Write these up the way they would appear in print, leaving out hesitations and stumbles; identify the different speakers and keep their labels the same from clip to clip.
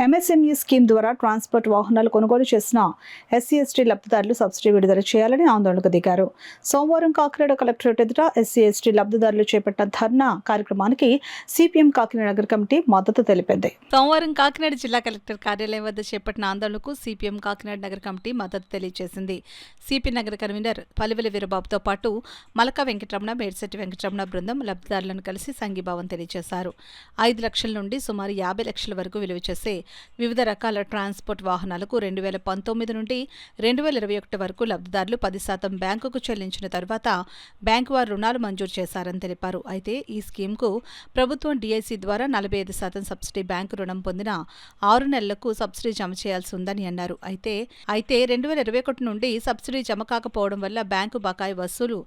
Speaker 1: MSME scheme ద్వారా transport వాహనాలు కొనుగోలు చేసిన ఎస్సీ/ఎస్టీ లబ్ధిదారులు సబ్సిడీ విడుదల చేయాలని ఆందోళనకు దిగారు. సోమవారం కాకినాడ కలెక్టరేట్ ఎదుట ఎస్సీ/ఎస్టీ లబ్ధిదారులు చేపట్టిన ధర్నా కార్యక్రమానికి సిపిఎం కాకినాడ నగర కమిటీ మద్దతు తెలిపింది.
Speaker 2: సోమవారం కాకినాడ జిల్లా కలెక్టర్ కార్యాలయం వద్ద చేపట్టిన ఆందోళనకు సిపిఎం కాకినాడ నగర కమిటీ మద్దతు తెలియజేసింది. సిపి నగర కన్వీనర్ పలివెల వీరబాబుతో పాటు మలక వెంకటరమణ, మేడ్శెట్టి వెంకటరమణ బృందం లబ్ధిదారులను కలిసి సంఘీభావం తెలియజేశారు. 5 లక్షల నుండి సుమారు 50 లక్షల వరకు విలువ చేసే వివిధ రకాల ట్రాన్స్పోర్ట్ వాహనాలకు 2019 నుండి 2021 వరకు లబ్ధిదారులు 10% బ్యాంకుకు చెల్లించిన తర్వాత బ్యాంకు వారు రుణాలు మంజూరు చేశారని తెలిపారు. అయితే ఈ స్కీమ్కు ప్రభుత్వం డిఐసి ద్వారా 45% సబ్సిడీ బ్యాంకు రుణం పొందిన 6 నెలలకు సబ్సిడీ జమ చేయాల్సి ఉందని అన్నారు. అయితే 2021 నుండి సబ్సిడీ జమ కాకపోవడం వల్ల బ్యాంకు బకాయి వసూలు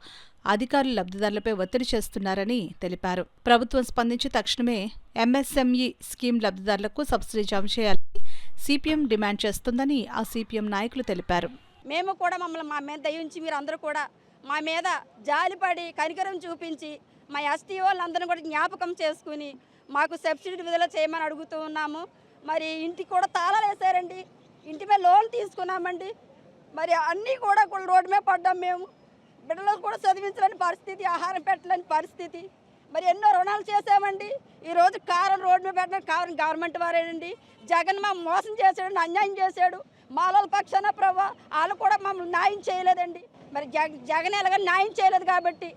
Speaker 2: అధికారులు లబ్ధిదారులపై ఒత్తిడి చేస్తున్నారని తెలిపారు. ప్రభుత్వం స్పందించి తక్షణమే ఎంఎస్ఎంఈ స్కీమ్ లబ్ధిదారులకు సబ్సిడీ జమ చేయాలని సిపిఎం డిమాండ్ చేస్తుందని ఆ సిపిఎం నాయకులు తెలిపారు.
Speaker 3: మేము కూడా మా మీద దయించి మీరు అందరూ కూడా మా మీద జాలిపడి కనికరం చూపించి మా ఎస్టీ వాళ్ళందరినీ కూడా జ్ఞాపకం చేసుకుని మాకు సబ్సిడీ విడుదల చేయమని అడుగుతూ ఉన్నాము. మరి ఇంటికి కూడా తాళాలు వేసారండి, ఇంటి మీద లోన్ తీసుకున్నామండి. మరి అన్నీ కూడా రోడ్డు మీద పడ్డాం. మేము బిడ్డలకు కూడా చదివించలేని పరిస్థితి, ఆహారం పెట్టలేని పరిస్థితి. మరి ఎన్నో రుణాలు చేసామండి. ఈరోజు కారం రోడ్డు మీద పెట్టిన కారం గవర్నమెంట్ వారేనండి. జగన్ మా మోసం చేశాడు, అన్యాయం చేశాడు. మాలల పక్షాన ప్రభా వాళ్ళు కూడా మమ్మల్ని న్యాయం చేయలేదండి. మరి జగన్ ఎలాగ న్యాయం చేయలేదు కాబట్టి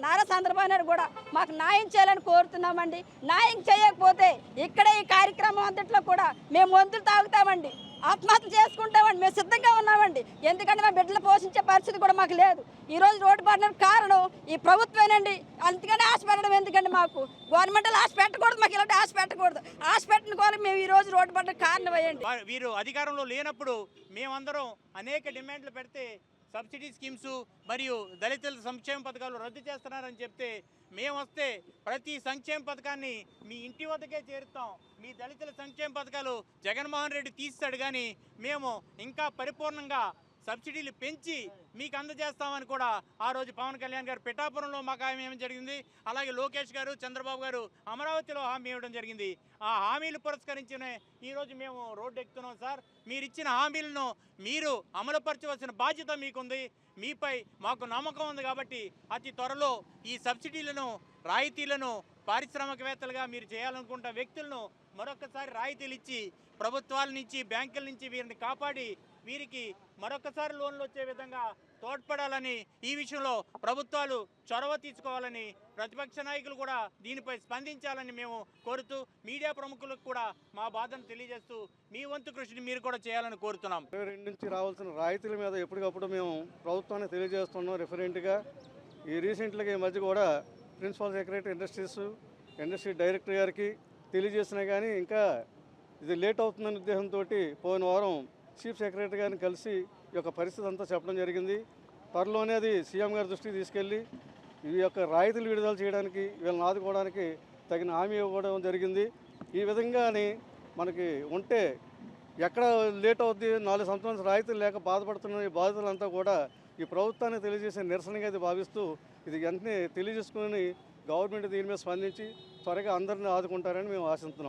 Speaker 3: నారా చంద్రబాబు నాయుడు కూడా మాకు న్యాయం చేయాలని కోరుతున్నామండి. న్యాయం చేయకపోతే ఇక్కడే ఈ కార్యక్రమం అంతట్లో కూడా మేము వంతులు తాగుతామండి, ఆత్మహత్య చేసుకుంటామండి. మేము సిద్ధంగా ఉన్నామండి. ఎందుకంటే మా బిడ్డలు పోషించే పరిస్థితి కూడా మాకు లేదు. ఈరోజు రోడ్డు పడడానికి కారణం ఈ ప్రభుత్వేనండి. అందుకని ఆశ పెట్టడం ఎందుకండి? మాకు గవర్నమెంట్ ఆశ పెట్టకూడదు, మాకు ఇలాంటి ఆశ పెట్టకూడదు. ఆశ పెట్టిన కూడా మేము ఈ రోజు రోడ్డు పడడానికి కారణం అయ్యండి.
Speaker 4: వీరు అధికారంలో లేనప్పుడు మేమందరం అనేక డిమాండ్లు పెడితే సబ్సిడీ స్కీమ్స్ మరియు దళితుల సంక్షేమ పథకాలు రద్దు చేస్తున్నారని చెప్తే మేము వస్తే ప్రతి సంక్షేమ పథకాన్ని మీ ఇంటి వద్దకే చేరుతాం, మీ దళితుల సంక్షేమ పథకాలు జగన్మోహన్ రెడ్డి తీస్తాడు కానీ మేము ఇంకా పరిపూర్ణంగా సబ్సిడీలు పెంచి మీకు అందజేస్తామని కూడా ఆ రోజు పవన్ కళ్యాణ్ గారు పిఠాపురంలో మాకు హామీ ఇవ్వడం జరిగింది. అలాగే లోకేష్ గారు, చంద్రబాబు గారు అమరావతిలో హామీ ఇవ్వడం జరిగింది. ఆ హామీలు పురస్కరించిన ఈరోజు మేము రోడ్డు ఎక్కుతున్నాం. సార్, మీరు ఇచ్చిన హామీలను మీరు అమలుపరచవలసిన బాధ్యత మీకుంది. మీపై మాకు నమ్మకం ఉంది కాబట్టి అతి త్వరలో ఈ సబ్సిడీలను, రాయితీలను పారిశ్రామికవేత్తలుగా మీరు చేయాలనుకుంటున్న వ్యక్తులను మరొకసారి రాయితీలు ఇచ్చి ప్రభుత్వాల నుంచి, బ్యాంకుల నుంచి వీరిని కాపాడి వీరికి మరొకసారి లోన్లు వచ్చే విధంగా తోడ్పడాలని, ఈ విషయంలో ప్రభుత్వాలు చొరవ తీసుకోవాలని, ప్రతిపక్ష నాయకులు కూడా దీనిపై స్పందించాలని మేము కోరుతూ మీడియా ప్రముఖులకు కూడా మా బాధను తెలియజేస్తూ మీ వంతు కృషిని మీరు కూడా చేయాలని కోరుతున్నాం.
Speaker 5: 22 నుంచి రావాల్సిన రాయితీల మీద ఎప్పటికప్పుడు మేము ప్రభుత్వాన్ని తెలియజేస్తున్నాం. రిఫరెంట్గా ఈ రీసెంట్గా ఈ మధ్య కూడా ప్రిన్సిపల్ సెక్రటరీ ఇండస్ట్రీ డైరెక్టర్ గారికి తెలియజేసినా కానీ ఇంకా ఇది లేట్ అవుతుందనే ఉద్దేశంతో పోయిన వారం చీఫ్ సెక్రటరీ గారిని కలిసి ఈ యొక్క పరిస్థితి అంతా చెప్పడం జరిగింది. త్వరలోనే అది సీఎం గారి దృష్టికి తీసుకెళ్ళి ఈ యొక్క రాయితీలు విడుదల చేయడానికి, వీళ్ళని ఆదుకోవడానికి తగిన హామీ ఇవ్వడం జరిగింది. ఈ విధంగానే మనకి ఉంటే ఎక్కడ లేట్ అవుద్ది, 4 సంవత్సరాల రాయితీలు లేక బాధపడుతున్న ఈ బాధితులంతా కూడా ఈ ప్రభుత్వాన్ని తెలియజేసే నిరసనగా ఇది భావిస్తూ ఇది వెంటనే తెలియజేసుకుని గవర్నమెంట్ దీని మీద స్పందించి త్వరగా అందరినీ ఆదుకుంటారని మేము ఆశిస్తున్నాం.